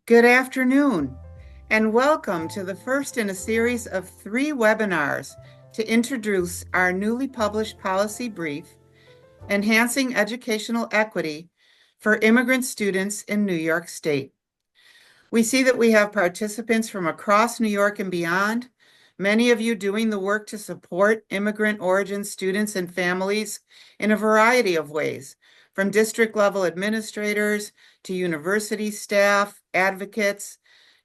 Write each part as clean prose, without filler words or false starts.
Good afternoon, and welcome to the first in a series of 3 webinars to introduce our newly published policy brief, Enhancing Educational Equity for Immigrant Students in New York State. We see that we have participants from across New York and beyond, many of you doing the work to support immigrant origin students and families in a variety of ways, from district level administrators to university staff, advocates,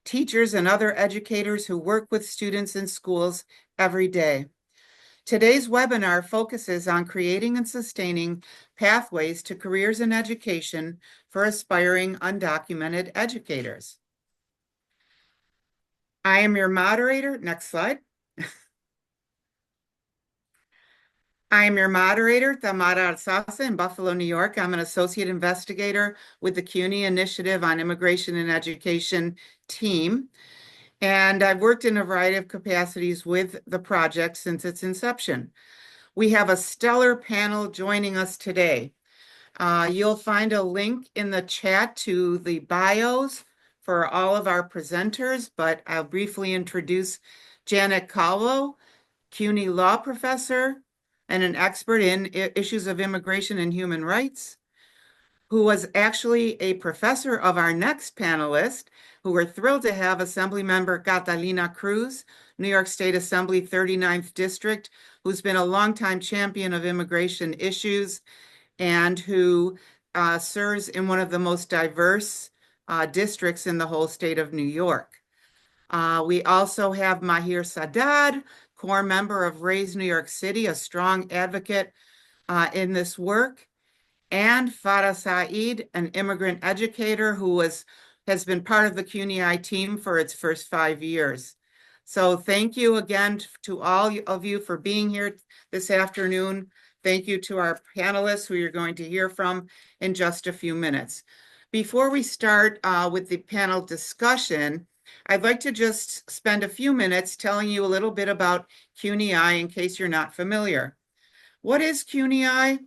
teachers, and other educators who work with students in schools every day. Today's webinar focuses on creating and sustaining pathways to careers in education for aspiring undocumented educators. I am your moderator. Next slide. I am your moderator, Tamara Alsasa in Buffalo, New York. I'm an associate investigator with the CUNY-Initiative on Immigration and Education team. And I've worked in a variety of capacities with the project since its inception. We have a stellar panel joining us today. You'll find a link in the chat to the bios for all of our presenters, but I'll briefly introduce Janet Calvo, CUNY law professor and an expert in issues of immigration and human rights, who was actually a professor of our next panelist, who we're thrilled to have, Assemblymember Catalina Cruz, New York State Assembly 39th District, who's been a longtime champion of immigration issues and who serves in one of the most diverse districts in the whole state of New York. We also have Mahir Sadat, core member of Raise New York City, a strong advocate in this work, and Farah Saeed, an immigrant educator who has been part of the CUNY-IIE team for its first 5 years. So thank you again to all of you for being here this afternoon. Thank you to our panelists who you're going to hear from in just a few minutes. Before we start with the panel discussion, I'd like to just spend a few minutes telling you a little bit about CUNY-IIE in case you're not familiar. What is CUNY-IIE?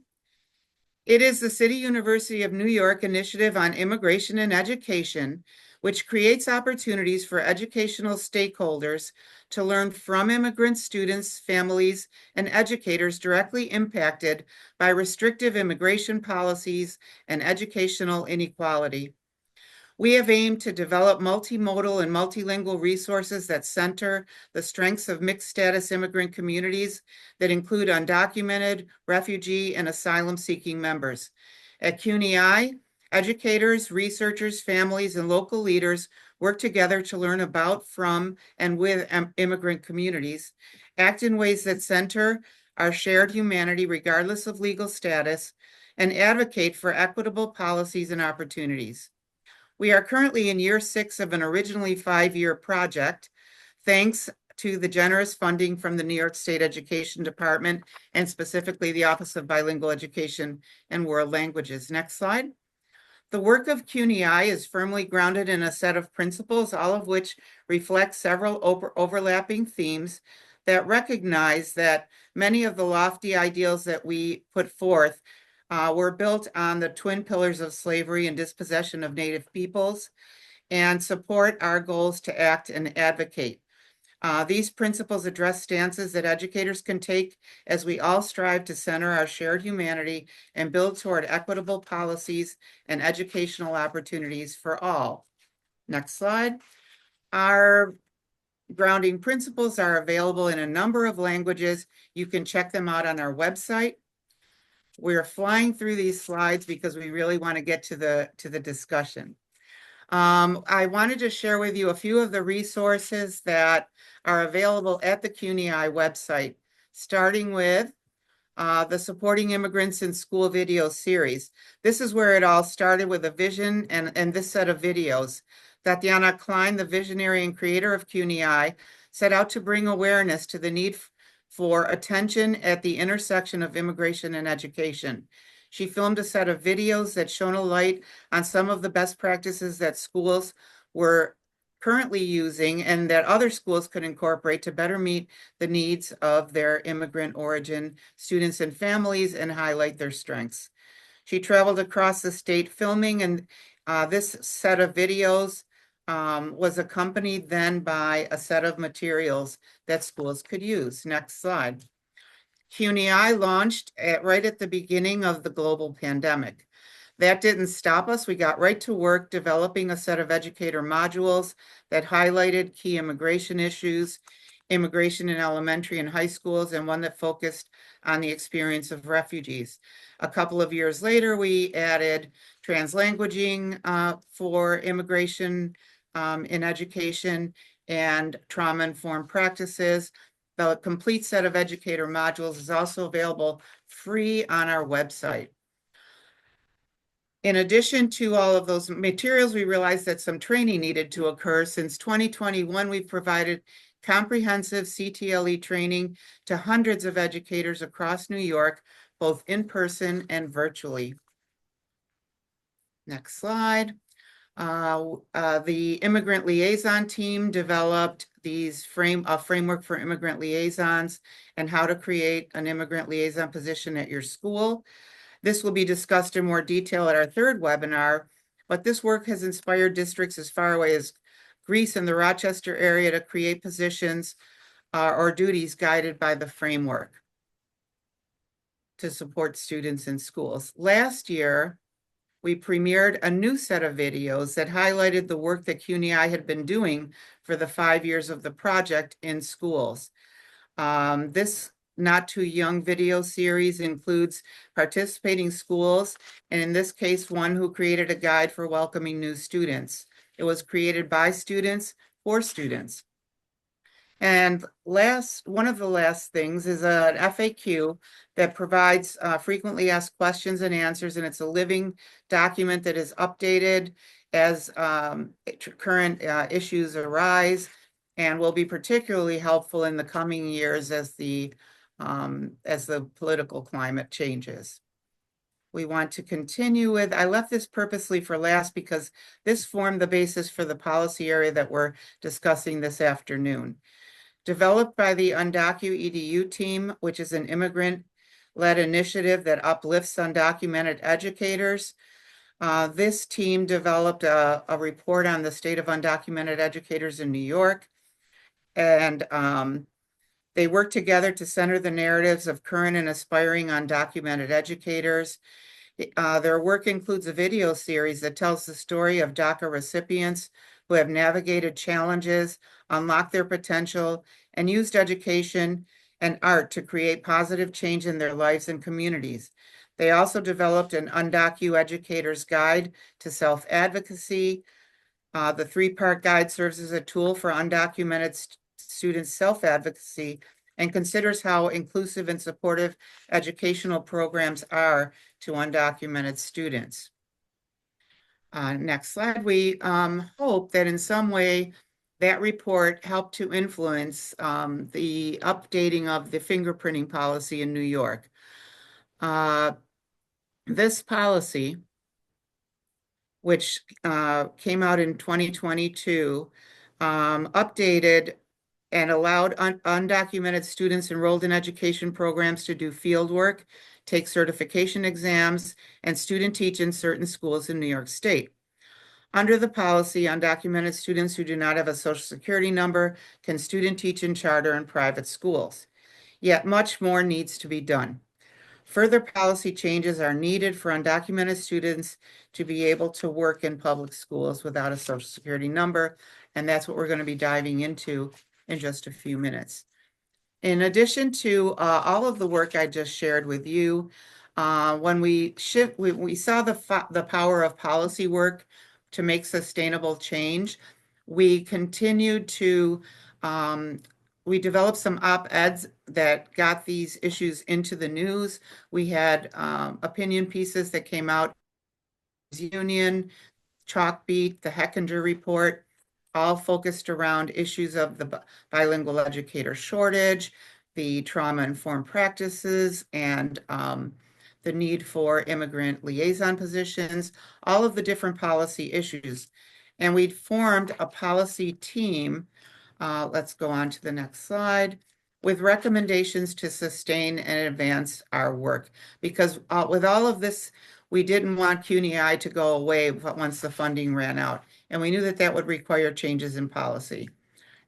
It is the City University of New York Initiative on Immigration and Education, which creates opportunities for educational stakeholders to learn from immigrant students, families, and educators directly impacted by restrictive immigration policies and educational inequality. We have aimed to develop multimodal and multilingual resources that center the strengths of mixed status immigrant communities that include undocumented, refugee, and asylum-seeking members. At CUNY-IIE, educators, researchers, families, and local leaders work together to learn about, from, and with immigrant communities, act in ways that center our shared humanity regardless of legal status, and advocate for equitable policies and opportunities. We are currently in year 6 of an originally 5-year project, thanks to the generous funding from the New York State Education Department and specifically the Office of Bilingual Education and World Languages. Next slide. The work of CUNY-IIE is firmly grounded in a set of principles, all of which reflect several overlapping themes that recognize that many of the lofty ideals that we put forth were built on the twin pillars of slavery and dispossession of Native peoples and support our goals to act and advocate. These principles address stances that educators can take as we all strive to center our shared humanity and build toward equitable policies and educational opportunities for all. Next slide. Our grounding principles are available in a number of languages. You can check them out on our website. We're flying through these slides because we really want to get to the discussion. I wanted to share with you a few of the resources that are available at the CUNY-IIE website, starting with the Supporting Immigrants in School video series. This is where it all started, with a vision and this set of videos. Tatiana Klein, the visionary and creator of CUNY-IIE, set out to bring awareness to the need for attention at the intersection of immigration and education. She filmed a set of videos that shone a light on some of the best practices that schools were currently using and that other schools could incorporate to better meet the needs of their immigrant origin students and families and highlight their strengths. She traveled across the state filming, and this set of videos was accompanied then by a set of materials that schools could use. Next slide. CUNY-I launched right at the beginning of the global pandemic. That didn't stop us. We got right to work developing a set of educator modules that highlighted key immigration issues, immigration in elementary and high schools, and one that focused on the experience of refugees. A couple of years later, we added translanguaging for immigration in education and trauma-informed practices. The complete set of educator modules is also available free on our website. In addition to all of those materials, we realized that some training needed to occur. Since 2021, we've provided comprehensive CTLE training to hundreds of educators across New York, both in person and virtually. Next slide. The immigrant liaison team developed a framework for immigrant liaisons and how to create an immigrant liaison position at your school. This will be discussed in more detail at our third webinar, but this work has inspired districts as far away as Greece and the Rochester area to create positions or duties guided by the framework to support students in schools. Last year, we premiered a new set of videos that highlighted the work that CUNY-I had been doing for the 5 years of the project in schools. This Not Too Young video series includes participating schools, and in this case, one who created a guide for welcoming new students. It was created by students for students. And one of the last things is an FAQ that provides frequently asked questions and answers, and it's a living document that is updated as current issues arise, and will be particularly helpful in the coming years as the political climate changes. We want to continue with, I left this purposely for last because this formed the basis for the policy area that we're discussing this afternoon. Developed by the Undocumented team, which is an immigrant-led initiative that uplifts undocumented educators. This team developed a report on the state of undocumented educators in New York, and they work together to center the narratives of current and aspiring undocumented educators. Their work includes a video series that tells the story of DACA recipients who have navigated challenges, unlocked their potential, and used education and art to create positive change in their lives and communities. They also developed an Undocu Educator's Guide to Self-Advocacy. The 3-part guide serves as a tool for undocumented students' self-advocacy and considers how inclusive and supportive educational programs are to undocumented students. Next slide. We hope that in some way that report helped to influence the updating of the fingerprinting policy in New York. This policy, which came out in 2022, updated and allowed undocumented students enrolled in education programs to do field work, take certification exams, and student teach in certain schools in New York State. Under the policy, undocumented students who do not have a Social Security number can student teach in charter and private schools. Yet much more needs to be done. Further policy changes are needed for undocumented students to be able to work in public schools without a Social Security number, and that's what we're going to be diving into in just a few minutes. In addition to all of the work I just shared with you, when we saw the power of policy work to make sustainable change, we continued to we developed some op-eds that got these issues into the news. We had opinion pieces that came out, Union, Chalkbeat, the Hechinger Report, all focused around issues of the bilingual educator shortage, the trauma-informed practices, and the need for immigrant liaison positions, all of the different policy issues. And we'd formed a policy team, let's go on to the next slide, with recommendations to sustain and advance our work. Because with all of this, we didn't want CUNY-I to go away once the funding ran out. and we knew that that would require changes in policy.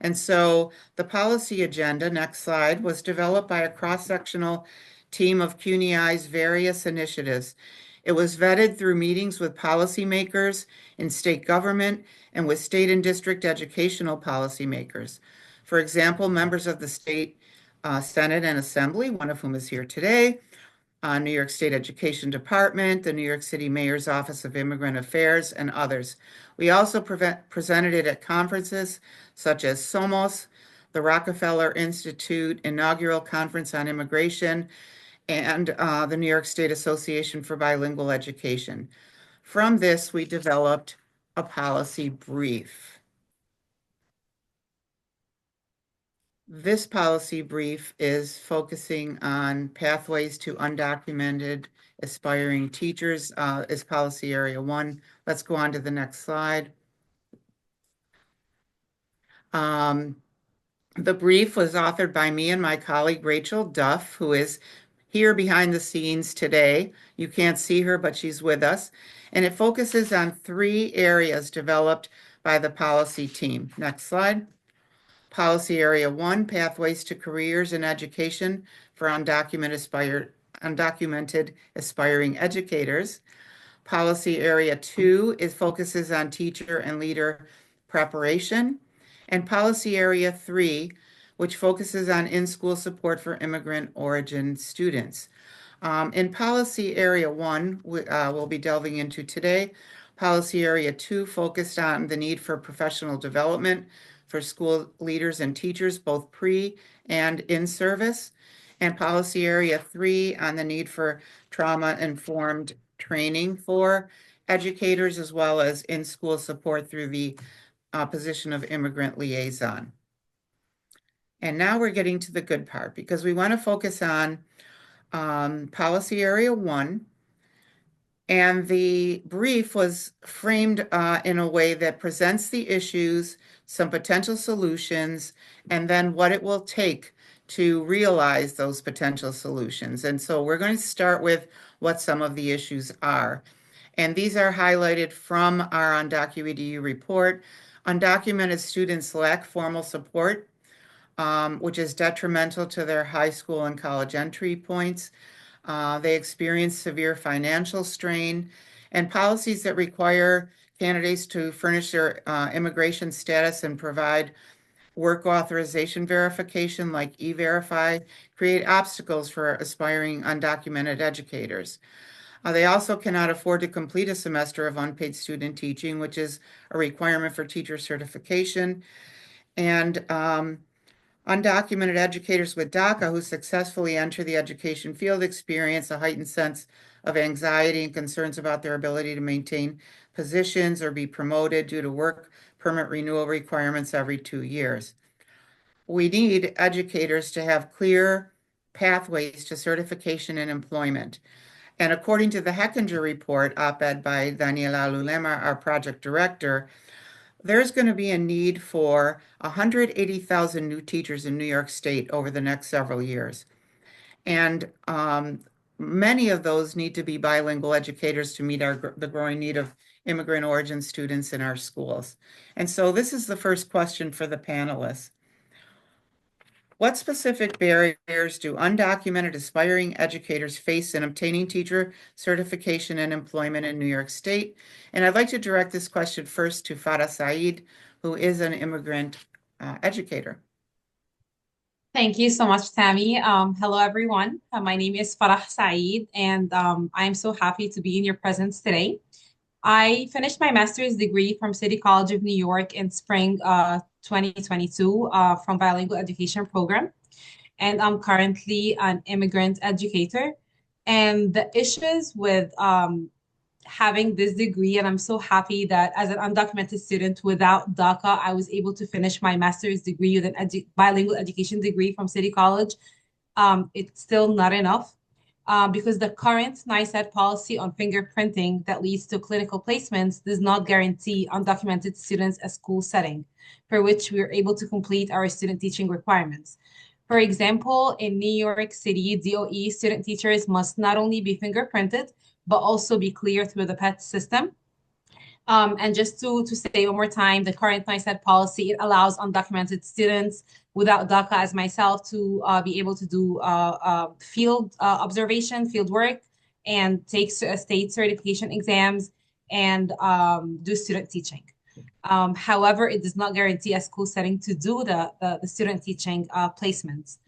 And so the policy agenda, next slide, was developed by a cross-sectional team of CUNY-IIE's various initiatives. It was vetted through meetings with policymakers in state government and with state and district educational policymakers. For example, members of the state Senate and Assembly, one of whom is here today, New York State Education Department, the New York City Mayor's Office of Immigrant Affairs, and others. We also presented it at conferences such as SOMOS, the Rockefeller Institute Inaugural Conference on Immigration, and the New York State Association for Bilingual Education. From this, we developed a policy brief. This policy brief is focusing on pathways to undocumented aspiring teachers, is policy area 1. Let's go on to the next slide. The brief was authored by me and my colleague Rachel Duff, who is here behind the scenes today. You can't see her, but she's with us. And it focuses on 3 areas developed by the policy team. Next slide. Policy Area 1, Pathways to Careers in Education for Undocumented Aspiring Educators. Policy Area 2 focuses on teacher and leader preparation. And Policy Area 3, which focuses on in-school support for immigrant origin students. In Policy Area 1, we'll be delving into today, Policy Area 2 focused on the need for professional development for school leaders and teachers, both pre and in service, and Policy Area 3 on the need for trauma-informed training for educators, as well as in-school support through the position of immigrant liaison. And now we're getting to the good part, because we want to focus on Policy Area 1, and the brief was framed in a way that presents the issues, some potential solutions, and then what it will take to realize those potential solutions. And so we're going to start with what some of the issues are. And these are highlighted from our Undocumented report. Undocumented students lack formal support, which is detrimental to their high school and college entry points. They experience severe financial strain, and policies that require candidates to furnish their immigration status and provide work authorization verification like E-Verify create obstacles for aspiring undocumented educators. They also cannot afford to complete a semester of unpaid student teaching, which is a requirement for teacher certification. And undocumented educators with DACA who successfully enter the education field experience a heightened sense of anxiety and concerns about their ability to maintain positions or be promoted due to work permit renewal requirements every 2 years. We need educators to have clear pathways to certification and employment. And according to the Hechinger report, op-ed by Daniela Lulema, our project director, there's going to be a need for 180,000 new teachers in New York State over the next several years. And many of those need to be bilingual educators to meet the growing need of immigrant origin students in our schools. And so this is the first question for the panelists. What specific barriers do undocumented aspiring educators face in obtaining teacher certification and employment in New York State? And I'd like to direct this question first to Farah Saeed, who is an immigrant educator. Thank you so much, Tammy. Hello, everyone. My name is Farah Saeed, and I'm so happy to be in your presence today. I finished my master's degree from City College of New York in spring 2022 from bilingual education program. And I'm currently an immigrant educator. And the issues with having this degree, and I'm so happy that as an undocumented student without DACA, I was able to finish my master's degree with an bilingual education degree from City College. It's still not enough. Because the current NYSED policy on fingerprinting that leads to clinical placements does not guarantee undocumented students a school setting for which we are able to complete our student teaching requirements. For example, in New York City, DOE student teachers must not only be fingerprinted, but also be cleared through the PET system. And just to say one more time, the current NICET policy, it allows undocumented students without DACA as myself to be able to do field observation, field work, and take state certification exams and do student teaching. However, it does not guarantee a school setting to do the student teaching placements.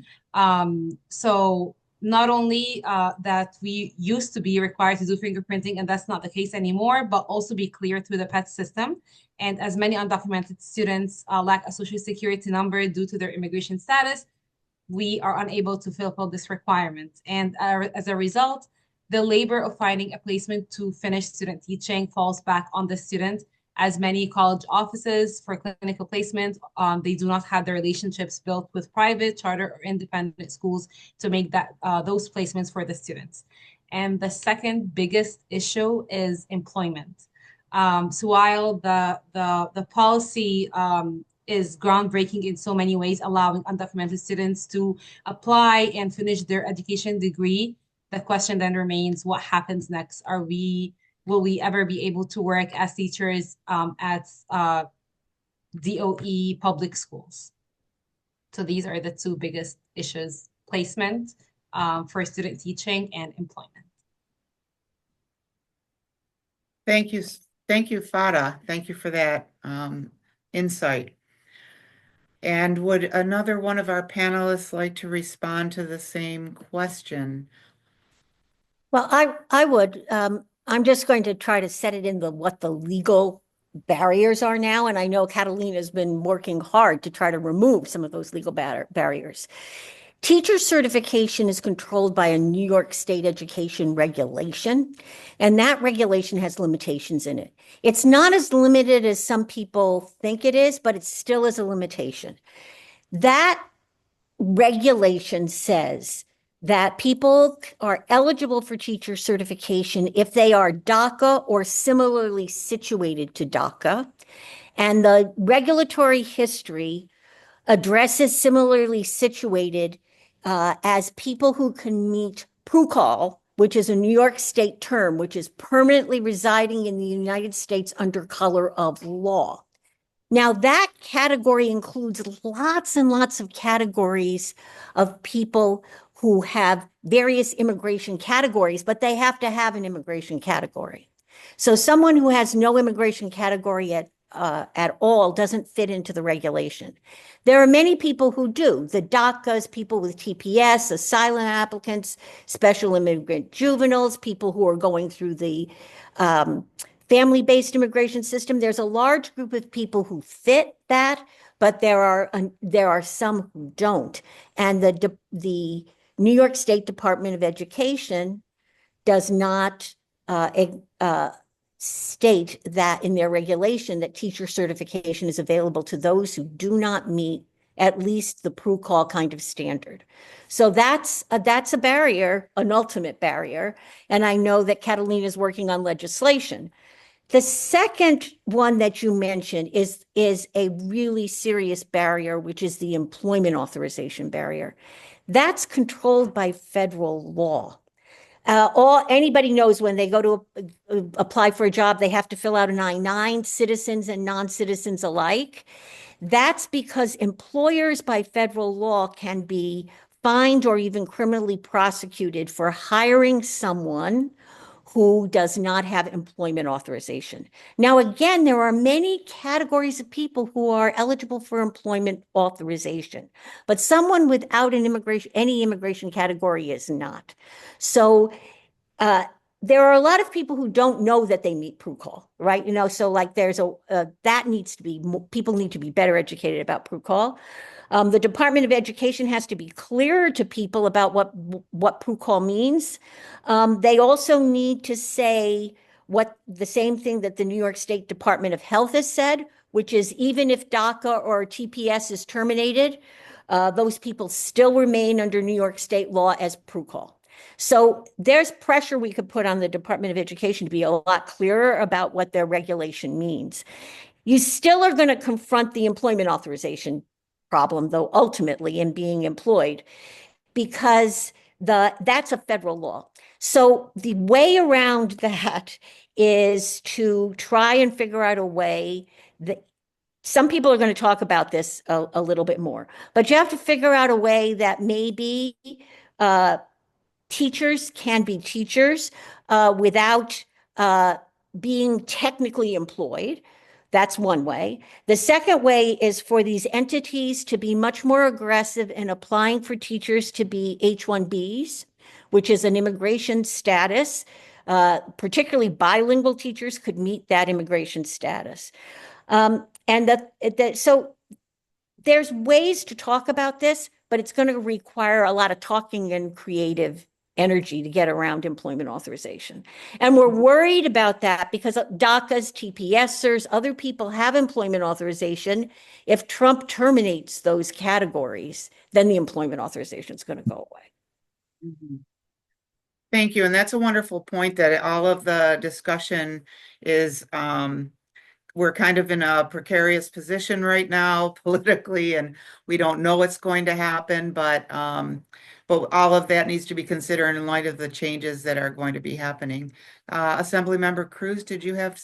So not only that we used to be required to do fingerprinting, and that's not the case anymore, but also be clear through the PET system. And as many undocumented students lack a social security number due to their immigration status, we are unable to fulfill this requirement. And as a result, the labor of finding a placement to finish student teaching falls back on the student, as many college offices for clinical placement, they do not have the relationships built with private, charter, or independent schools to make those placements for the students. And the second biggest issue is employment. So while the policy is groundbreaking in so many ways, allowing undocumented students to apply and finish their education degree, the question then remains, what happens next? Will we ever be able to work as teachers at DOE public schools? So these are the two biggest issues: placement for student teaching and employment. Thank you. Thank you, Farah. Thank you for that insight. And would another one of our panelists like to respond to the same question? Well, I would. I'm just going to try to set it in what the legal barriers are now. And I know Catalina's been working hard to try to remove some of those legal barriers. Teacher certification is controlled by a New York State education regulation, and that regulation has limitations in it. It's not as limited as some people think it is, but it still is a limitation. That regulation says that people are eligible for teacher certification if they are DACA or similarly situated to DACA. And the regulatory history addresses similarly situated as people who can meet PRUCAL, which is a New York State term, which is permanently residing in the United States under color of law. Now, that category includes lots and lots of categories of people who have various immigration categories, but they have to have an immigration category. So someone who has no immigration category at all doesn't fit into the regulation. There are many people who do. The DACAs, people with TPS, asylum applicants, special immigrant juveniles, people who are going through the family-based immigration system. There's a large group of people who fit that, but there are some who don't. And the New York State Department of Education does not state that in their regulation that teacher certification is available to those who do not meet at least the PRUCAL kind of standard. So that's a barrier, an ultimate barrier. And I know that Catalina is working on legislation. The second one that you mentioned is a really serious barrier, which is the employment authorization barrier. That's controlled by federal law. Anybody knows when they go to apply for a job, they have to fill out an I-9, citizens and non-citizens alike. That's because employers by federal law can be fined or even criminally prosecuted for hiring someone who does not have employment authorization. Now, again, there are many categories of people who are eligible for employment authorization, but someone without any immigration category is not. So there are a lot of people who don't know that they meet PRUCAL, right? So like there's people need to be better educated about PRUCAL. The Department of Education has to be clearer to people about what PRUCAL means. They also need to say the same thing that the New York State Department of Health has said, which is even if DACA or TPS is terminated, those people still remain under New York State law as PRUCAL. So there's pressure we could put on the Department of Education to be a lot clearer about what their regulation means. You still are going to confront the employment authorization problem, though, ultimately in being employed, because that's a federal law. So the way around that is to try and figure out a way that some people are going to talk about this a little bit more, but you have to figure out a way that maybe uh, teachers can be teachers without uh, being technically employed. That's one way. The second way is for these entities to be much more aggressive in applying for teachers to be H-1Bs, which is an immigration status. Particularly bilingual teachers could meet that immigration status. So there's ways to talk about this, but it's going to require a lot of talking and creative energy to get around employment authorization. And we're worried about that because DACAs, TPSers, other people have employment authorization. If Trump terminates those categories, then the employment authorization is going to go away. Mhm. Thank you. And that's a wonderful point that all of the discussion is we're kind of in a precarious position right now politically, and we don't know what's going to happen, but all of that needs to be considered in light of the changes that are going to be happening. Assemblymember Cruz, did you have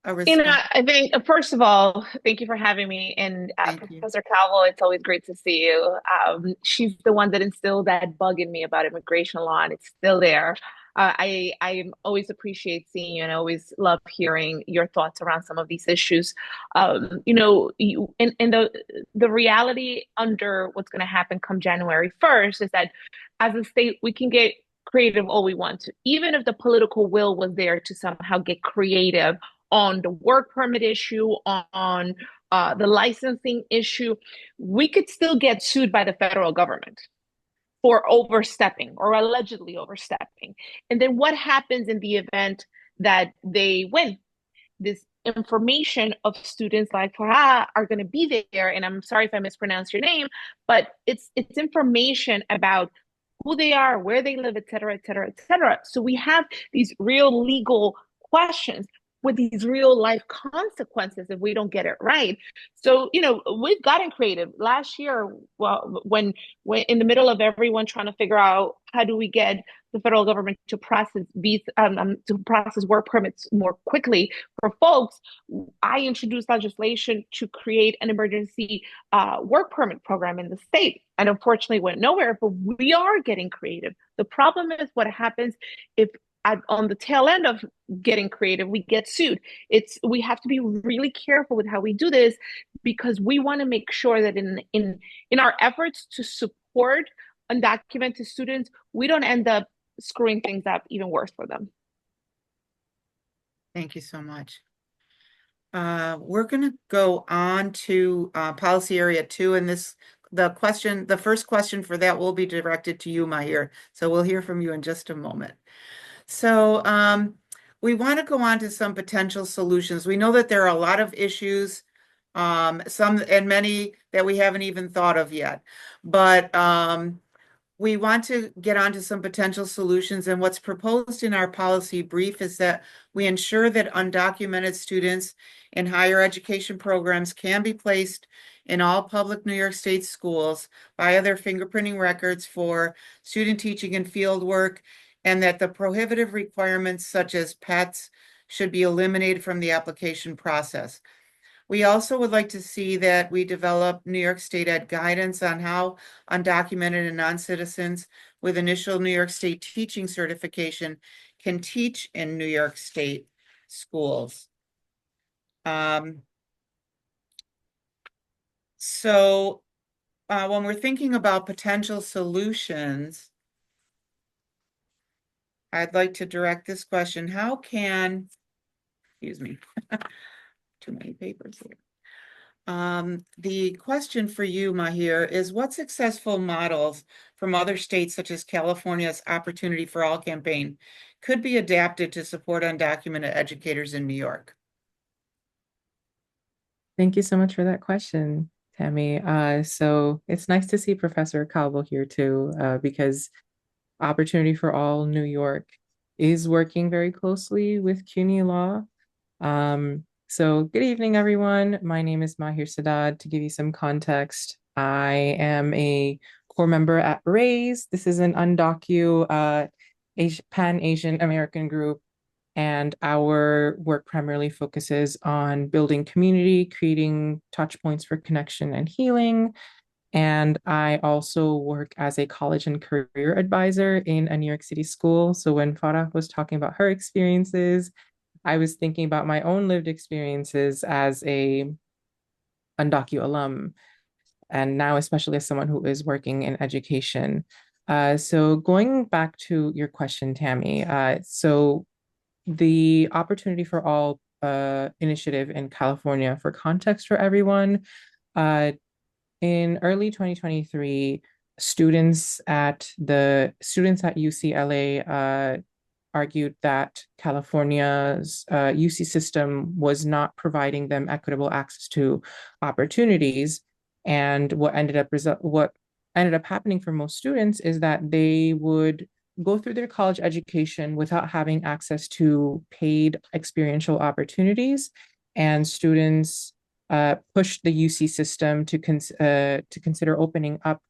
a response? I think, first of all, thank you for having me. And Thank you. Professor Calvo, it's always great to see you. She's the one that instilled that bug in me about immigration law, and it's still there. I always appreciate seeing you, and I always love hearing your thoughts around some of these issues. And the reality under what's going to happen come January 1st is that as a state, we can get creative all we want to, even if the political will was there to somehow get creative on the work permit issue, on the licensing issue, we could still get sued by the federal government for overstepping or allegedly overstepping. And then what happens in the event that they win? This information of students like Farah are going to be there. And I'm sorry if I mispronounced your name, but it's information about who they are, where they live, et cetera, et cetera, et cetera. So we have these real legal questions with these real life consequences if we don't get it right. So, we've gotten creative. Last year, well, when in the middle of everyone trying to figure out how do we get the federal government to process work permits more quickly for folks, I introduced legislation to create an emergency work permit program in the state. And unfortunately went nowhere, but we are getting creative. The problem is what happens if on the tail end of getting creative, we get sued. We have to be really careful with how we do this because we want to make sure that in our efforts to support undocumented students, we don't end up screwing things up even worse for them. Thank you so much. We're going to go on to policy area 2, and the first question for that will be directed to you, Mahir. So we'll hear from you in just a moment. So we want to go on to some potential solutions. We know that there are a lot of issues, some and many that we haven't even thought of yet, but we want to get onto some potential solutions. And what's proposed in our policy brief is that we ensure that undocumented students in higher education programs can be placed in all public New York State schools via their fingerprinting records for student teaching and field work, and that the prohibitive requirements such as pets should be eliminated from the application process. We also would like to see that we develop New York State Ed guidance on how undocumented and non-citizens with initial New York State teaching certification can teach in New York State schools. So when we're thinking about potential solutions, I'd like to direct this question. How can, excuse me, too many papers here. The question for you, Mahir, is what successful models from other states such as California's Opportunity for All campaign could be adapted to support undocumented educators in New York? Thank you so much for that question, Tammy. So it's nice to see Professor Calvo here too, because Opportunity for All New York is working very closely with CUNY Law. So good evening, everyone. My name is Mahir Sadad. To give you some context, I am a core member at RAISE. This is an Pan-Asian American group, and our work primarily focuses on building community, creating touch points for connection and healing. And I also work as a college and career advisor in a New York City school. So when Farah was talking about her experiences, I was thinking about my own lived experiences as a Undocu alum, and now especially as someone who is working in education. So going back to your question, Tammy, so the Opportunity for All initiative in California, for context for everyone, in early 2023, students at UCLA argued that California's UC system was not providing them equitable access to opportunities. And what ended up happening for most students is that they would go through their college education without having access to paid experiential opportunities. And students pushed the UC system to consider opening up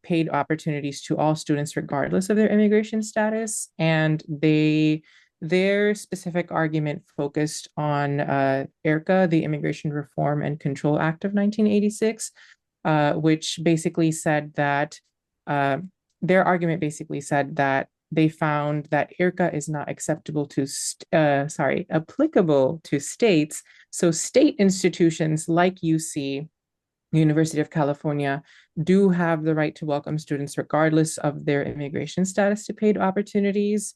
paid opportunities to all students, regardless of their immigration status. And their specific argument focused on IRCA, the Immigration Reform and Control Act of 1986, which basically said that their argument basically said that they found that IRCA is not applicable to states. So state institutions like UC, University of California, do have the right to welcome students regardless of their immigration status to paid opportunities.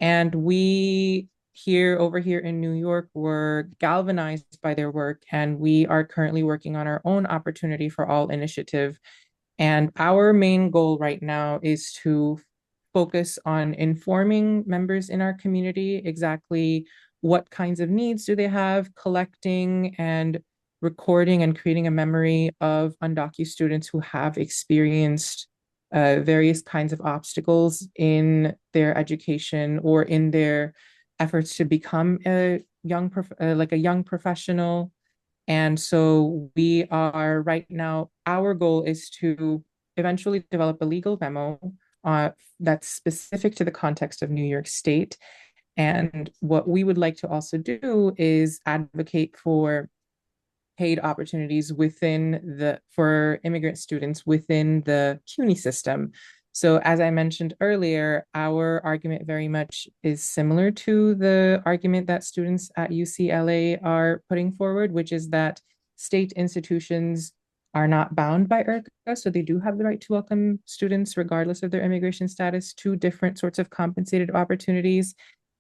And we over here in New York were galvanized by their work, and we are currently working on our own Opportunity for All initiative. And our main goal right now is to focus on informing members in our community exactly what kinds of needs do they have, collecting and recording and creating a memory of undocu students who have experienced various kinds of obstacles in their education or in their efforts to become a young professional. And so we are right now, our goal is to eventually develop a legal memo that's specific to the context of New York State. And what we would like to also do is advocate for paid opportunities for immigrant students within the CUNY system. So as I mentioned earlier, our argument very much is similar to the argument that students at UCLA are putting forward, which is that state institutions are not bound by IRCA, so they do have the right to welcome students regardless of their immigration status to different sorts of compensated opportunities.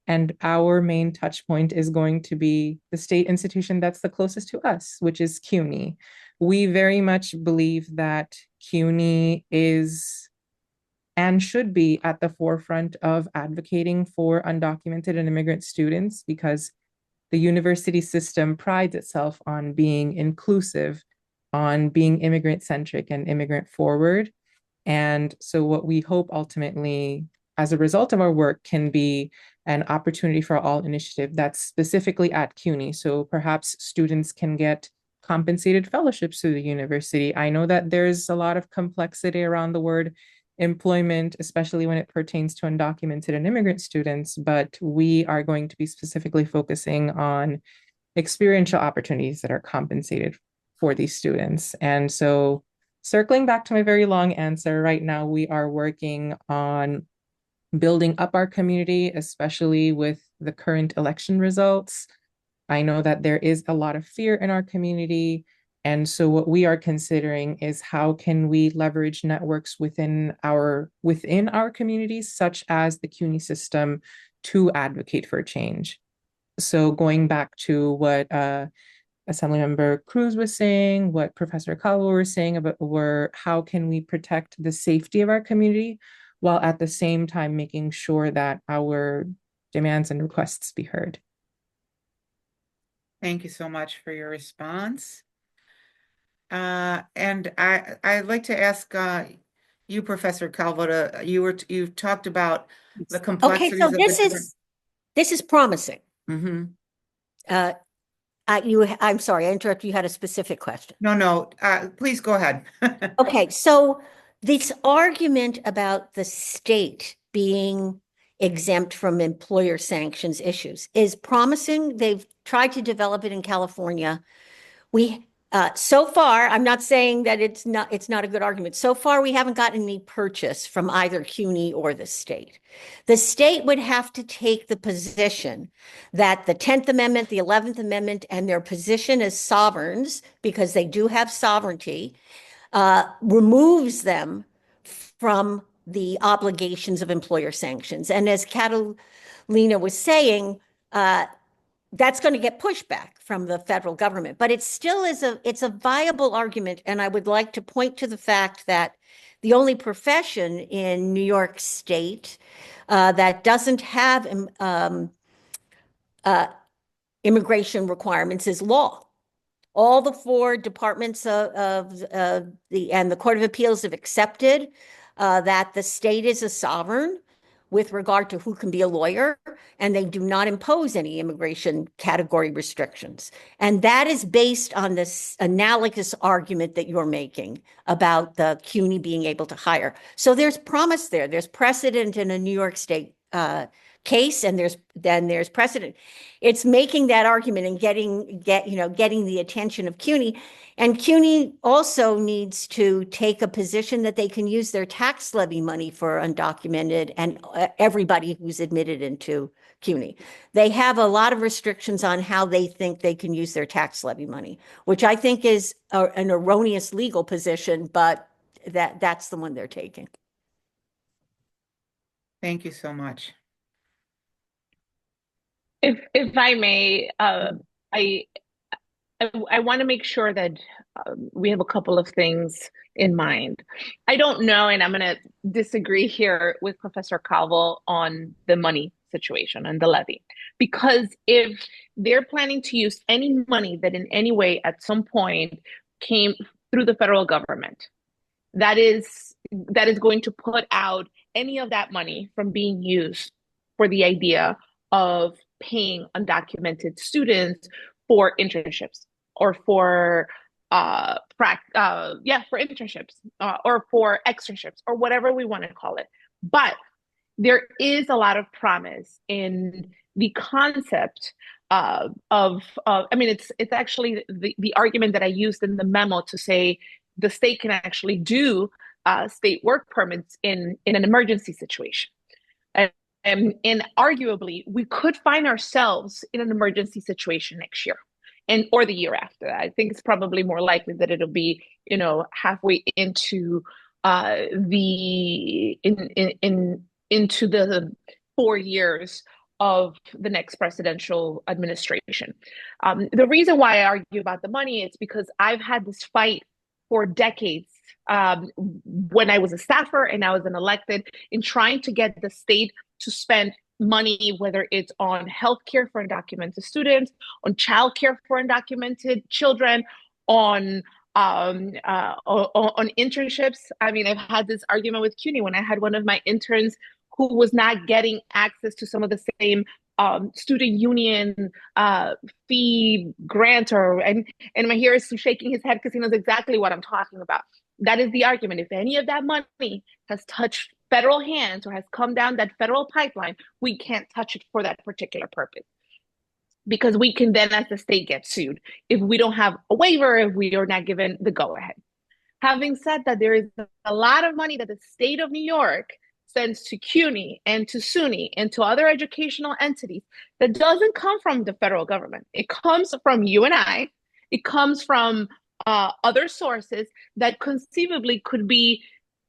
And our main touch point is going to be the state institution that's the closest to us, which is CUNY. We very much believe that CUNY is and should be at the forefront of advocating for undocumented and immigrant students, because the university system prides itself on being inclusive, on being immigrant-centric and immigrant-forward. And so what we hope ultimately, as a result of our work, can be an Opportunity for All initiative that's specifically at CUNY. So perhaps students can get compensated fellowships through the university. I know that there's a lot of complexity around the word employment, especially when it pertains to undocumented and immigrant students, but we are going to be specifically focusing on experiential opportunities that are compensated for these students. And so circling back to my very long answer, right now we are working on building up our community, especially with the current election results. I know that there is a lot of fear in our community. And so what we are considering is how can we leverage networks within our communities, such as the CUNY system, to advocate for change. So going back to what Assemblymember Cruz was saying, what Professor Calvo was saying about how can we protect the safety of our community while at the same time making sure that our demands and requests be heard. Thank you so much for your response. And I'd like to ask you, Professor Calvo, you talked about the Okay, complexities so of the this is promising. Mhm. I'm sorry, I interrupted. You had a specific question. No, please go ahead. Okay, so This argument about the state being exempt from employer sanctions issues is promising. They've tried to develop it in California. So far, I'm not saying that it's not a good argument. So far, we haven't gotten any purchase from either CUNY or the state. The state would have to take the position that the 10th Amendment, the 11th Amendment, and their position as sovereigns, because they do have sovereignty, removes them from the obligations of employer sanctions. And as Catalina was saying, that's going to get pushback from the federal government, but it still is it's a viable argument. And I would like to point to the fact that the only profession in New York State that doesn't have immigration requirements is law. All the four departments of the Court of Appeals have accepted that the state is a sovereign with regard to who can be a lawyer, and they do not impose any immigration category restrictions. And that is based on this analogous argument that you're making about the CUNY being able to hire. So there's promise there. There's precedent in a New York State case, and there's precedent. It's making that argument and getting the attention of CUNY. And CUNY also needs to take a position that they can use their tax levy money for undocumented and everybody who's admitted into CUNY. They have a lot of restrictions on how they think they can use their tax levy money, which I think is an erroneous legal position, but that's the one they're taking. Thank you so much. If I may, I want to make sure that we have a couple of things in mind. I don't know, and I'm going to disagree here with Professor Calvo on the money situation and the levy, because if they're planning to use any money that in any way at some point came through the federal government, that is going to put out any of that money from being used for the idea of paying undocumented students for internships or for internships or for externships or whatever we want to call it. But there is a lot of promise in the concept I mean, it's actually the argument that I used in the memo to say the state can actually do state work permits in an emergency situation. And arguably, we could find ourselves in an emergency situation next year or the year after. I think it's probably more likely that it'll be, halfway into into the 4 years of the next presidential administration. The reason why I argue about the money is because I've had this fight for decades when I was a staffer and I was an elected in trying to get the state to spend money, whether it's on healthcare for undocumented students, on childcare for undocumented children, on internships. I mean, I've had this argument with CUNY when I had one of my interns who was not getting access to some of the same student union fee grant, and my here is shaking his head because he knows exactly what I'm talking about. That is the argument. If any of that money has touched federal hands or has come down that federal pipeline, we can't touch it for that particular purpose. Because we can then, as the state, get sued if we don't have a waiver, if we are not given the go-ahead. Having said that, there is a lot of money that the state of New York sends to CUNY and to SUNY and to other educational entities that doesn't come from the federal government. It comes from you and I. It comes from other sources that conceivably could be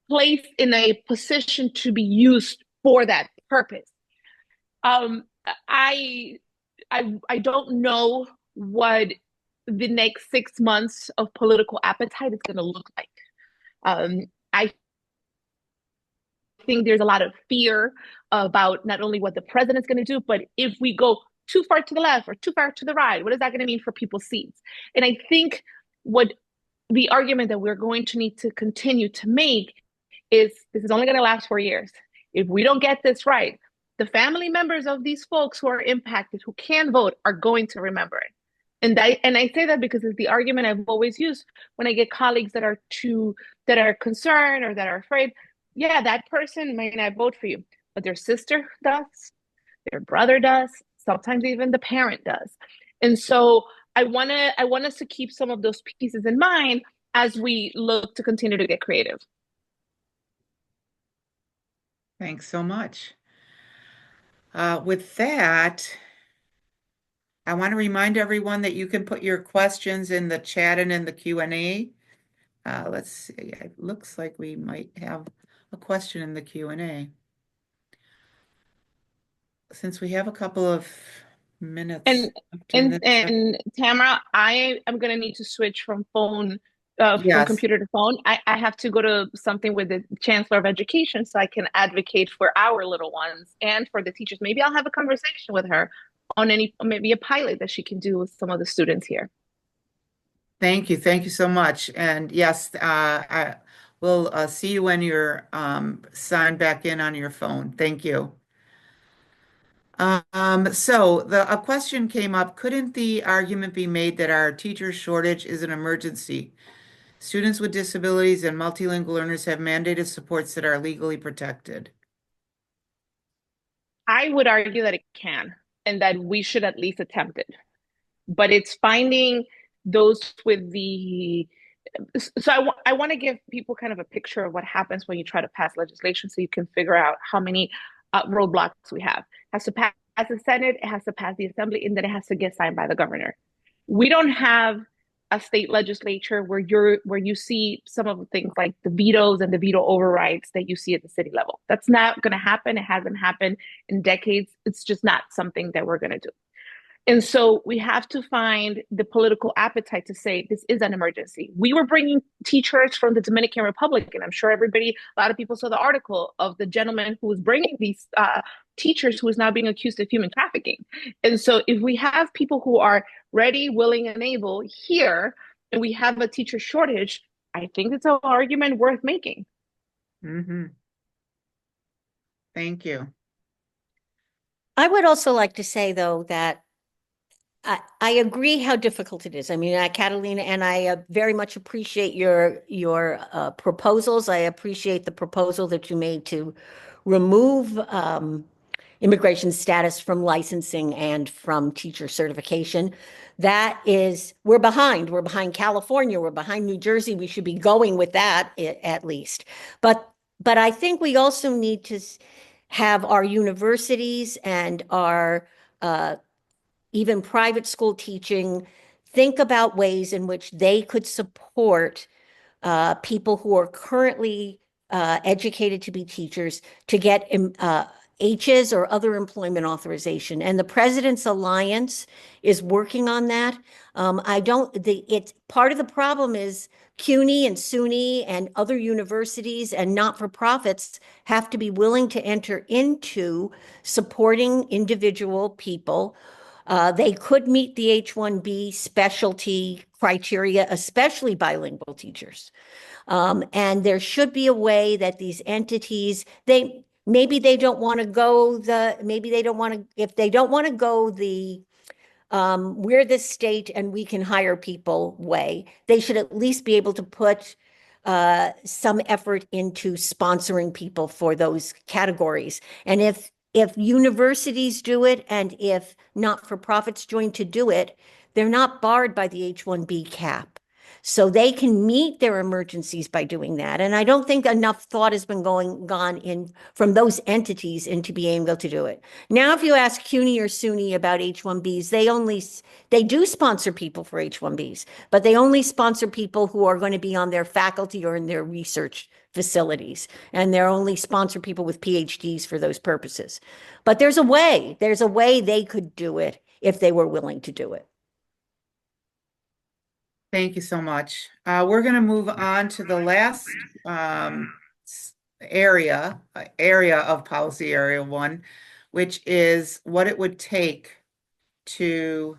placed in a position to be used for that purpose. I don't know what the next 6 months of political appetite is going to look like. I think there's a lot of fear about not only what the president's going to do, but if we go too far to the left or too far to the right, what is that going to mean for people's seats? And I think what the argument that we're going to need to continue to make is this is only going to last 4 years. If we don't get this right, the family members of these folks who are impacted, who can vote, are going to remember it. And I say that because it's the argument I've always used when I get colleagues that that are concerned or that are afraid, yeah, that person may not vote for you, but their sister does, their brother does, sometimes even the parent does. And so I want us to keep some of those pieces in mind as we look to continue to get creative. Thanks so much. With that, I want to remind everyone that you can put your questions in the chat and in the Q&A. Let's see, it looks like we might have a question in the Q&A. Since we have a couple of minutes And left in this. and Tamara, I am gonna need to switch from from Yes, computer to phone. I have to go to something with the Chancellor of Education so I can advocate for our little ones and for the teachers. Maybe I'll have a conversation with her on maybe a pilot that she can do with some of the students here. thank you. Thank you so much. And yes, I will see you when you're signed back in on your phone. Thank you. So a question came up, couldn't the argument be made that our teacher shortage is an emergency? Students with disabilities and multilingual learners have mandated supports that are legally protected. I would argue that it can, and that we should at least attempt it. But it's finding those with the so I want to give people kind of a picture of what happens when you try to pass legislation so you can figure out how many roadblocks we have. It has to pass the Senate, it has to pass the Assembly, and then it has to get signed by the governor. We don't have a state legislature where you see some of the things like the vetoes and the veto overrides that you see at the city level. That's not going to happen. It hasn't happened in decades. It's just not something that we're going to do. And so we have to find the political appetite to say this is an emergency. We were bringing teachers from the Dominican Republic, and I'm sure a lot of people saw the article of the gentleman who was bringing these teachers who is now being accused of human trafficking. And so if we have people who are ready, willing, and able here, and we have a teacher shortage, I think it's an argument worth making. Mm-hmm. Thank you. I would also like to say, though, that I agree how difficult it is. I mean, Catalina, and I very much appreciate your proposals. I appreciate the proposal that you made to remove immigration status from licensing and from teacher certification. That is, we're behind. We're behind California. We're behind New Jersey. We should be going with that at least. But I think we also need to have our universities and our even private school teaching think about ways in which they could support people who are currently educated to be teachers to get H's or other employment authorization. And the President's Alliance is working on that. It's part of the problem is CUNY and SUNY and other universities and not-for-profits have to be willing to enter into supporting individual people. They could meet the H-1B specialty criteria, especially bilingual teachers. And there should be a way that these entities, maybe they don't want to go if they don't want to go we're this state and we can hire people way, they should at least be able to put some effort into sponsoring people for those categories. And if universities do it and if not-for-profits join to do it, they're not barred by the H-1B cap. So they can meet their emergencies by doing that. And I don't think enough thought has been gone in from those entities into being able to do it. Now, if you ask CUNY or SUNY about H-1Bs, they do sponsor people for H-1Bs, but they only sponsor people who are going to be on their faculty or in their research facilities. And they're only sponsor people with PhDs for those purposes. But there's a way they could do it if they were willing to do it. Thank you so much. We're going to move on to the last area of policy area 1, which is what it would take to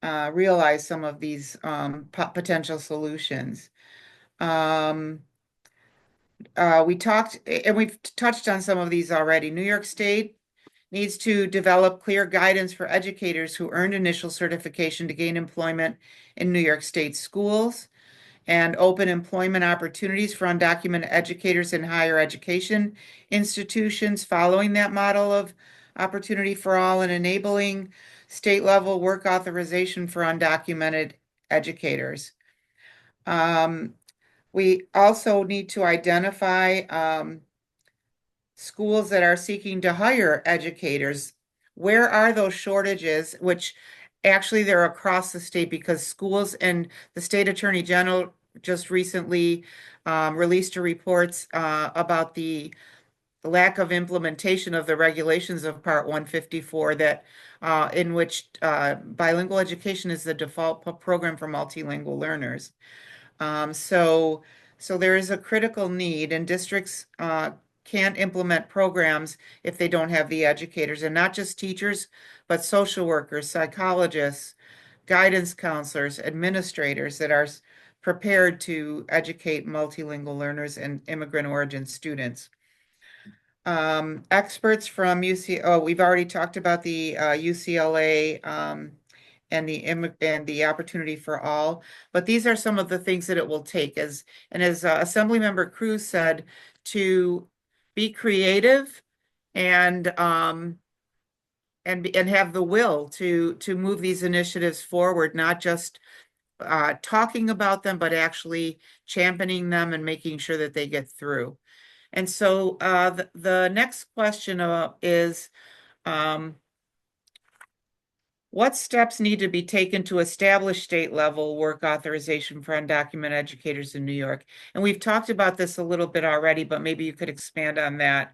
realize some of these potential solutions. We've touched on some of these already. New York State needs to develop clear guidance for educators who earned initial certification to gain employment in New York State schools. and open employment opportunities for undocumented educators in higher education institutions following that model of opportunity for all, and enabling state level work authorization for undocumented educators. We also need to identify schools that are seeking to hire educators. Where are those shortages, which actually they're across the state, because schools and the state attorney general just recently released a reports about the lack of implementation of the regulations of Part 154 that in which bilingual education is the default program for multilingual learners. So there is a critical need, and districts can't implement programs if they don't have the educators, and not just teachers, but social workers, psychologists, guidance counselors, administrators that are prepared to educate multilingual learners and immigrant origin students. Experts from we've already talked about the UCLA and the opportunity for all, but these are some of the things that it will take, as Assemblymember Cruz said, to be creative and have the will to move these initiatives forward, not just talking about them, but actually championing them and making sure that they get through. And so the next question is, what steps need to be taken to establish state level work authorization for undocumented educators in New York? And we've talked about this a little bit already, but maybe you could expand on that.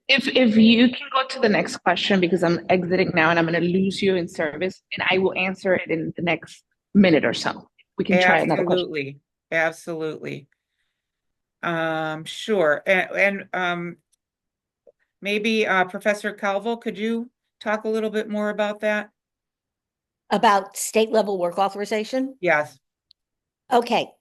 If you can go to the next question, because I'm exiting now and I'm going to lose you in service, and I will answer it in the next minute or so. We can try another question. Absolutely. Sure. And maybe Professor Calvo, could you talk a little bit more about that? About state level work authorization? Yes. Okay,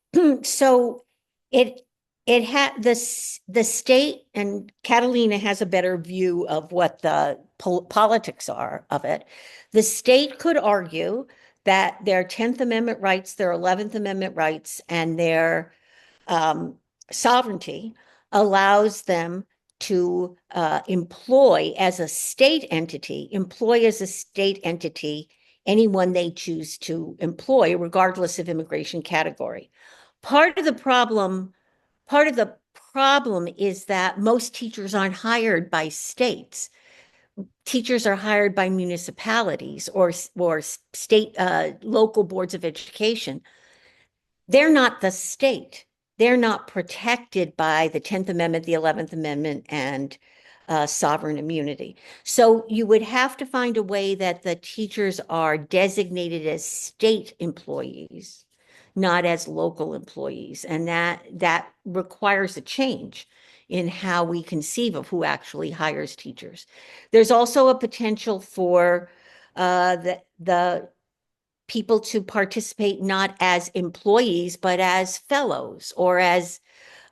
so it had the state, and Catalina has a better view of what the politics are of it. The state could argue that their 10th Amendment rights, their 11th Amendment rights, and their sovereignty allows them to employ as a state entity anyone they choose to employ, regardless of immigration category. Part of the problem is that most teachers aren't hired by states. Teachers are hired by municipalities or state local boards of education. They're not the state. They're not protected by the 10th Amendment, the 11th Amendment, and sovereign immunity. So you would have to find a way that the teachers are designated as state employees, not as local employees. And that requires a change in how we conceive of who actually hires teachers. There's also a potential for the people to participate not as employees, but as fellows or as,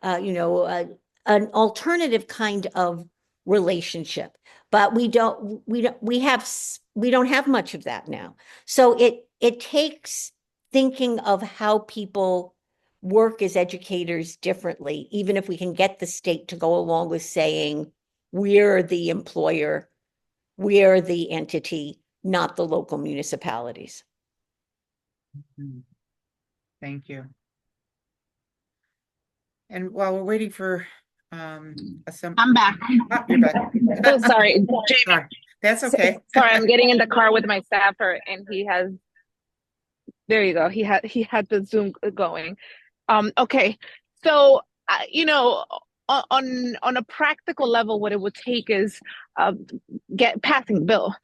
an alternative kind of relationship. But we don't have much of that now. So it takes thinking of how people work as educators differently, even if we can get the state to go along with saying, we're the employer, we're the entity, not the local municipalities. Thank you. And while we're waiting for I'm back. Oh, you're back. Oh, sorry. Sorry. That's okay. Sorry, I'm getting in the car with my staffer, and there you go. He had the Zoom going. Okay. So, on a practical level, what it would take is passing the bill.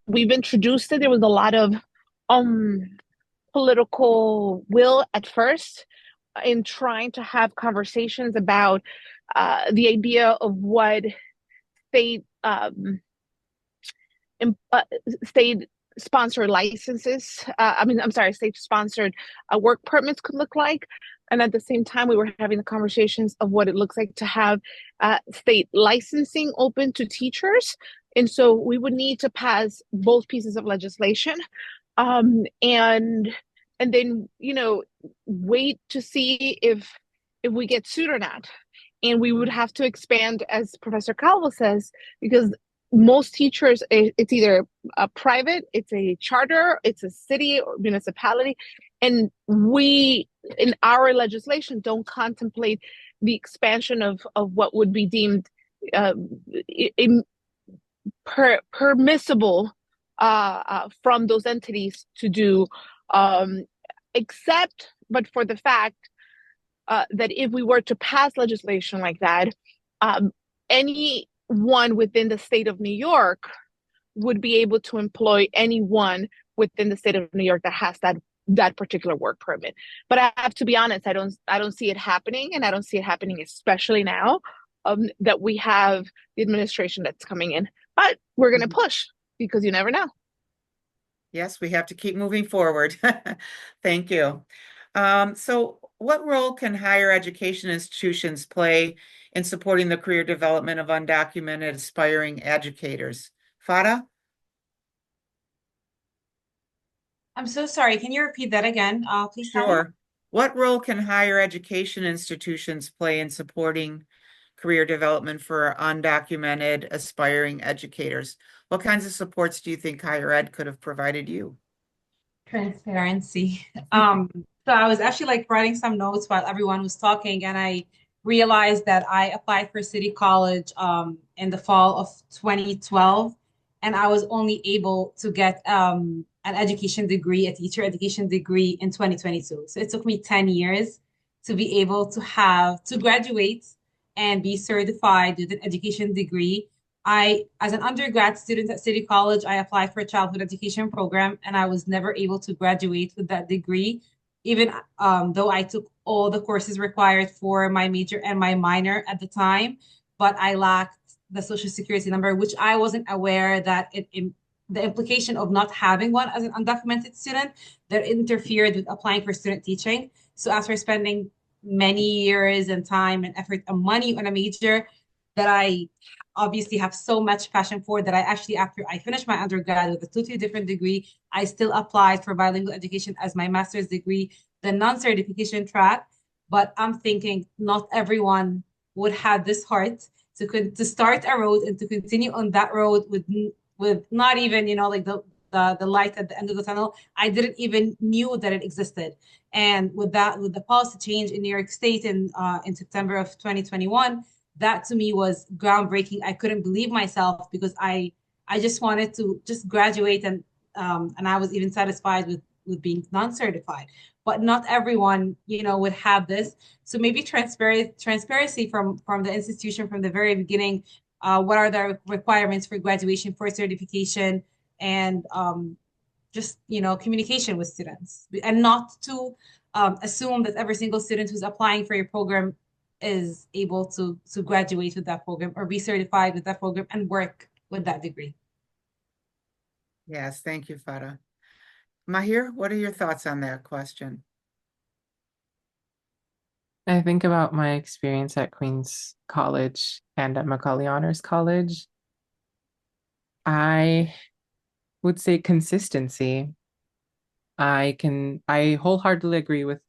We've introduced it. There was a lot of political will at first in trying to have conversations about the idea of what state sponsored licenses, state sponsored work permits could look like. And at the same time, we were having the conversations of what it looks like to have state licensing open to teachers. And so we would need to pass both pieces of legislation. And then, wait to see if we get sued or not. And we would have to expand, as Professor Calvo says, because most teachers, it's either a private, it's a charter, it's a city or municipality, and we in our legislation don't contemplate the expansion of what would be deemed uh, permissible from those entities to do, um, except but for the fact that if we were to pass legislation like that, anyone within the state of New York would be able to employ anyone within the state of New York that has that particular work permit. But I have to be honest, I don't see it happening, and I don't see it happening, especially now that we have the administration that's coming in. But we're going to push because you never know. Yes, we have to keep moving forward. Thank you. So what role can higher education institutions play in supporting the career development of undocumented aspiring educators? Fada? I'm so sorry. Can you repeat that again, please, Tammy? Sure. What role can higher education institutions play in supporting career development for undocumented aspiring educators? What kinds of supports do you think higher ed could have provided you? Transparency. So I was actually like writing some notes while everyone was talking, and I realized that I applied for City College in the fall of 2012, and I was only able to get an education degree, a teacher education degree in 2022. So it took me 10 years to be able to graduate and be certified with an education degree. As an undergrad student at City College, I applied for a childhood education program, and I was never able to graduate with that degree, even though I took all the courses required for my major and my minor at the time. But I lacked the Social Security number, which I wasn't aware that the implication of not having one as an undocumented student that interfered with applying for student teaching. So after spending many years and time and effort and money on a major that I obviously have so much passion for, that I actually, after I finished my undergrad with a totally different degree, I still applied for bilingual education as my master's degree, the non-certification track. But I'm thinking not everyone would have this heart to start a road and to continue on that road with not even, like the light at the end of the tunnel. I didn't even knew that it existed. And with the policy change in New York State in September of 2021, that to me was groundbreaking. I couldn't believe myself because I just wanted to just graduate, and I was even satisfied with being non-certified. But not everyone, would have this. So maybe transparency from the institution from the very beginning. What are the requirements for graduation, for certification, and just communication with students, and not to assume that every single student who's applying for your program is able to graduate with that program or be certified with that program and work with that degree. Yes, thank you, Fada. Mahir, what are your thoughts on that question? I think about my experience at Queens College and at Macaulay Honors College. I would say consistency. I wholeheartedly agree with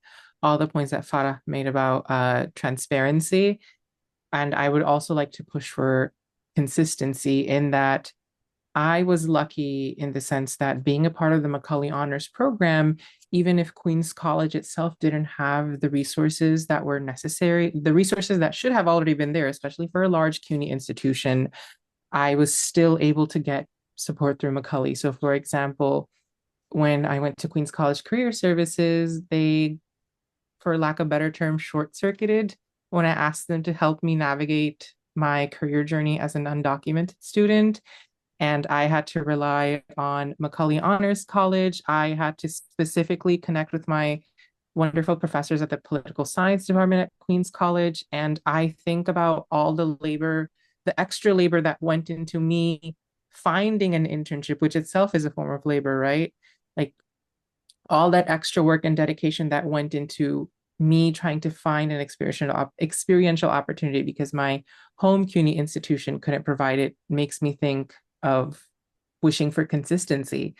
all the points that Farah made about transparency. And I would also like to push for consistency in that I was lucky in the sense that being a part of the Macaulay Honors program, even if Queens College itself didn't have the resources that were necessary, the resources that should have already been there, especially for a large CUNY institution, I was still able to get support through Macaulay. So for example, when I went to Queens College Career Services, they, for lack of a better term, short-circuited when I asked them to help me navigate my career journey as an undocumented student. And I had to rely on Macaulay Honors College. I had to specifically connect with my wonderful professors at the political science department at Queens College. And I think about all the labor, the extra labor that went into me finding an internship, which itself is a form of labor, right? Like all that extra work and dedication that went into me trying to find an experiential opportunity because my home CUNY institution couldn't provide it makes me think of wishing for consistency.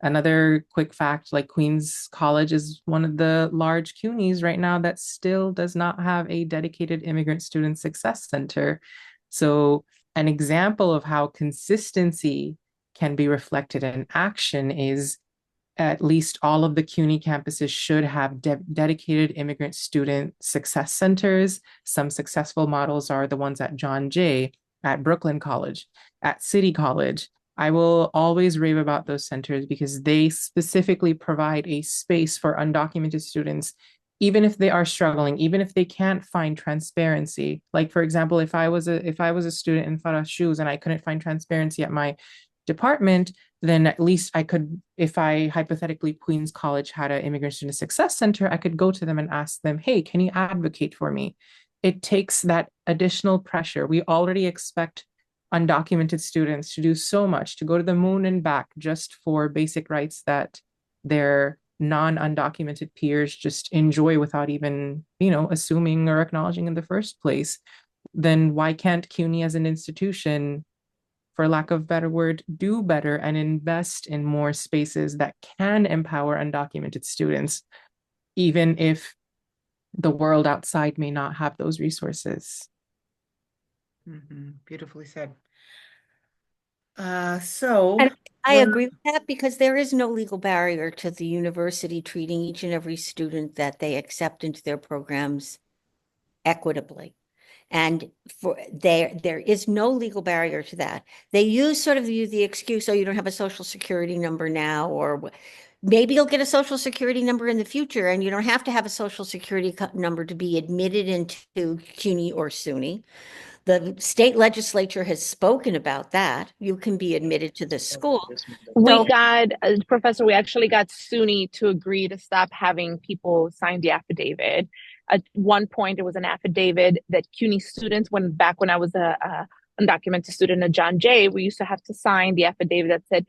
Another quick fact, like Queens College is one of the large CUNYs right now that still does not have a dedicated immigrant student success center. So an example of how consistency can be reflected in action is at least all of the CUNY campuses should have dedicated immigrant student success centers. Some successful models are the ones at John Jay, at Brooklyn College, at City College. I will always rave about those centers because they specifically provide a space for undocumented students, even if they are struggling, even if they can't find transparency. Like, for example, if I was a student in Farah's shoes and I couldn't find transparency at my department, then at least I could, if I hypothetically Queens College had an immigrant student success center, I could go to them and ask them, hey, can you advocate for me? It takes that additional pressure. We already expect undocumented students to do so much, to go to the moon and back just for basic rights that their non-undocumented peers just enjoy without even, assuming or acknowledging in the first place. Then why can't CUNY as an institution, for lack of a better word, do better and invest in more spaces that can empower undocumented students, even if the world outside may not have those resources? Beautifully said. And I agree with that because there is no legal barrier to the university treating each and every student that they accept into their programs equitably. And there is no legal barrier to that. They use sort of the excuse, oh, you don't have a social security number now, or maybe you'll get a social security number in the future, and you don't have to have a social security number to be admitted into CUNY or SUNY. The state legislature has spoken about that. You can be admitted to the school. We got, Professor, we actually got SUNY to agree to stop having people sign the affidavit. At one point, it was an affidavit that CUNY students, when I was a undocumented student at John Jay, we used to have to sign the affidavit that said,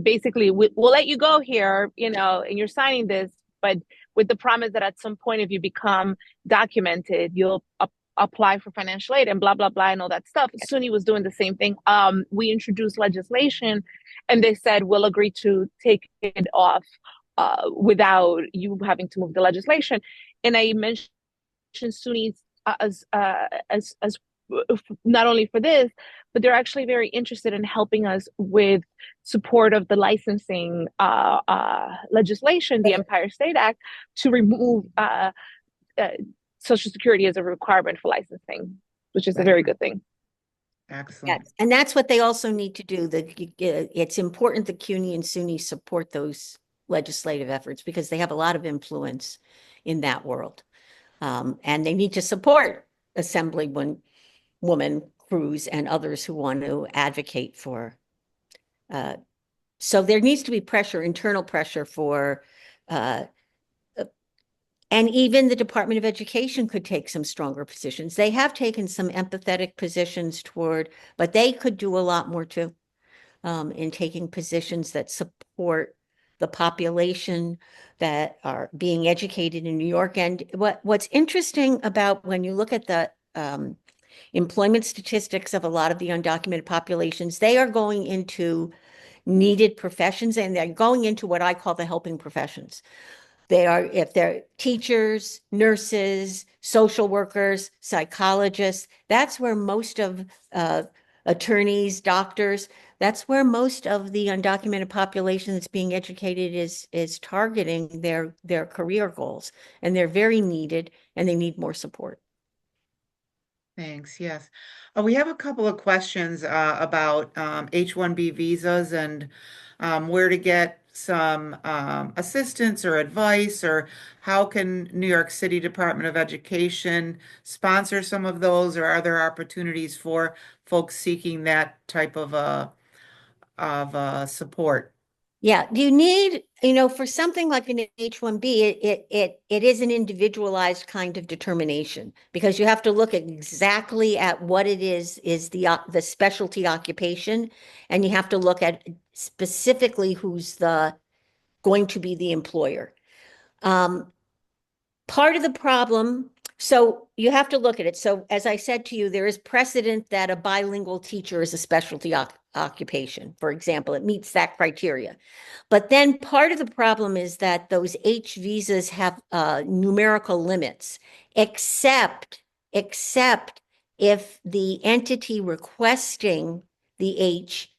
basically, we'll let you go here, and you're signing this, but with the promise that at some point, if you become documented, you'll apply for financial aid and blah, blah, blah, and all that stuff. SUNY was doing the same thing. We introduced legislation and they said, we'll agree to take it off without you having to move the legislation. And I mentioned SUNY as not only for this, but they're actually very interested in helping us with support of the licensing legislation, the Empire State Act, to remove Social Security as a requirement for licensing, which is a very good thing. Excellent. Yes, and that's what they also need to do. It's important that CUNY and SUNY support those legislative efforts because they have a lot of influence in that world. And they need to support Assemblywoman Cruz and others who want to advocate for. So there needs to be pressure, internal pressure for, and even the Department of Education could take some stronger positions. They have taken some empathetic positions toward, but they could do a lot more too, in taking positions that support the population that are being educated in New York. And what's interesting about when you look at the employment statistics of a lot of the undocumented populations, they are going into needed professions and they're going into what I call the helping professions. If they're teachers, nurses, social workers, psychologists, that's where most of attorneys, doctors, that's where most of the undocumented population that's being educated is targeting their career goals. And they're very needed and they need more support. Thanks. Yes. We have a couple of questions about H-1B visas and where to get some assistance or advice, or how can New York City Department of Education sponsor some of those, or are there opportunities for folks seeking that type of support? Yeah, you need, for something like an H-1B, it is an individualized kind of determination because you have to look exactly at what it is the specialty occupation, and you have to look at specifically who's going to be the employer. Part of the problem So you have to look at it. So as I said to you, there is precedent that a bilingual teacher is a specialty occupation. For example, it meets that criteria. But then part of the problem is that those H visas have numerical limits, except if the entity requesting the H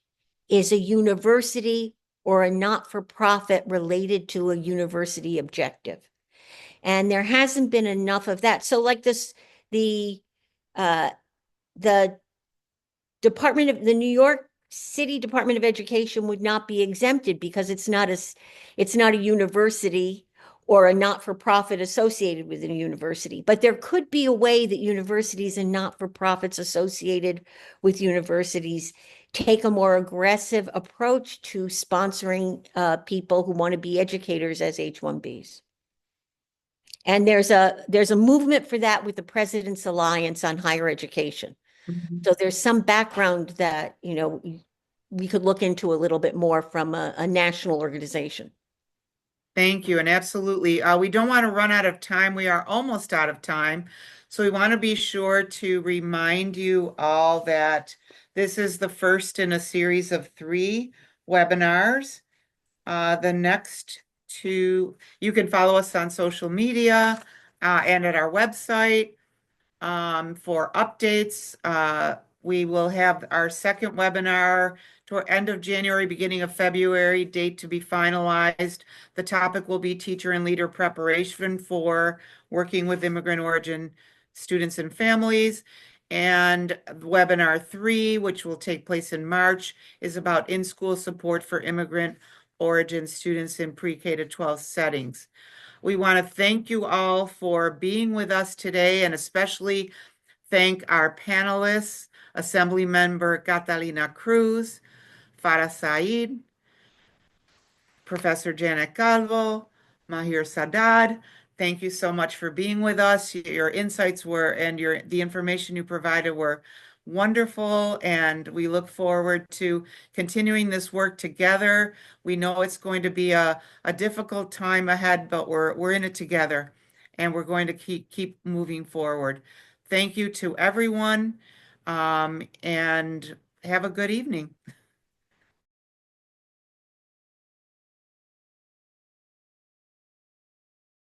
is a university or a not-for-profit related to a university objective. And there hasn't been enough of that. So like this, the the New York City Department of Education would not be exempted because it's not a university or a not-for-profit associated with a university. But there could be a way that universities and not-for-profits associated with universities take a more aggressive approach to sponsoring people who want to be educators as H-1Bs. And there's a movement for that with the President's Alliance on Higher Education. So there's some background that, we could look into a little bit more from a national organization. Thank you. And absolutely, we don't want to run out of time. We are almost out of time. So we want to be sure to remind you all that this is the first in a series of 3 webinars. The next 2, you can follow us on social media and at our website for updates. We will have our second webinar toward end of January, beginning of February, date to be finalized. The topic will be teacher and leader preparation for working with immigrant origin students and families. And webinar 3, which will take place in March, is about in-school support for immigrant origin students in pre-K to 12 settings. We want to thank you all for being with us today, and especially thank our panelists, Assemblymember Catalina Cruz, Farah Said, Professor Janet Calvo, Mahir Sadad. Thank you so much for being with us. Your insights and the information you provided were wonderful, and we look forward to continuing this work together. We know it's going to be a difficult time ahead, but we're in it together, and we're going to keep moving forward. Thank you to everyone, and have a good evening.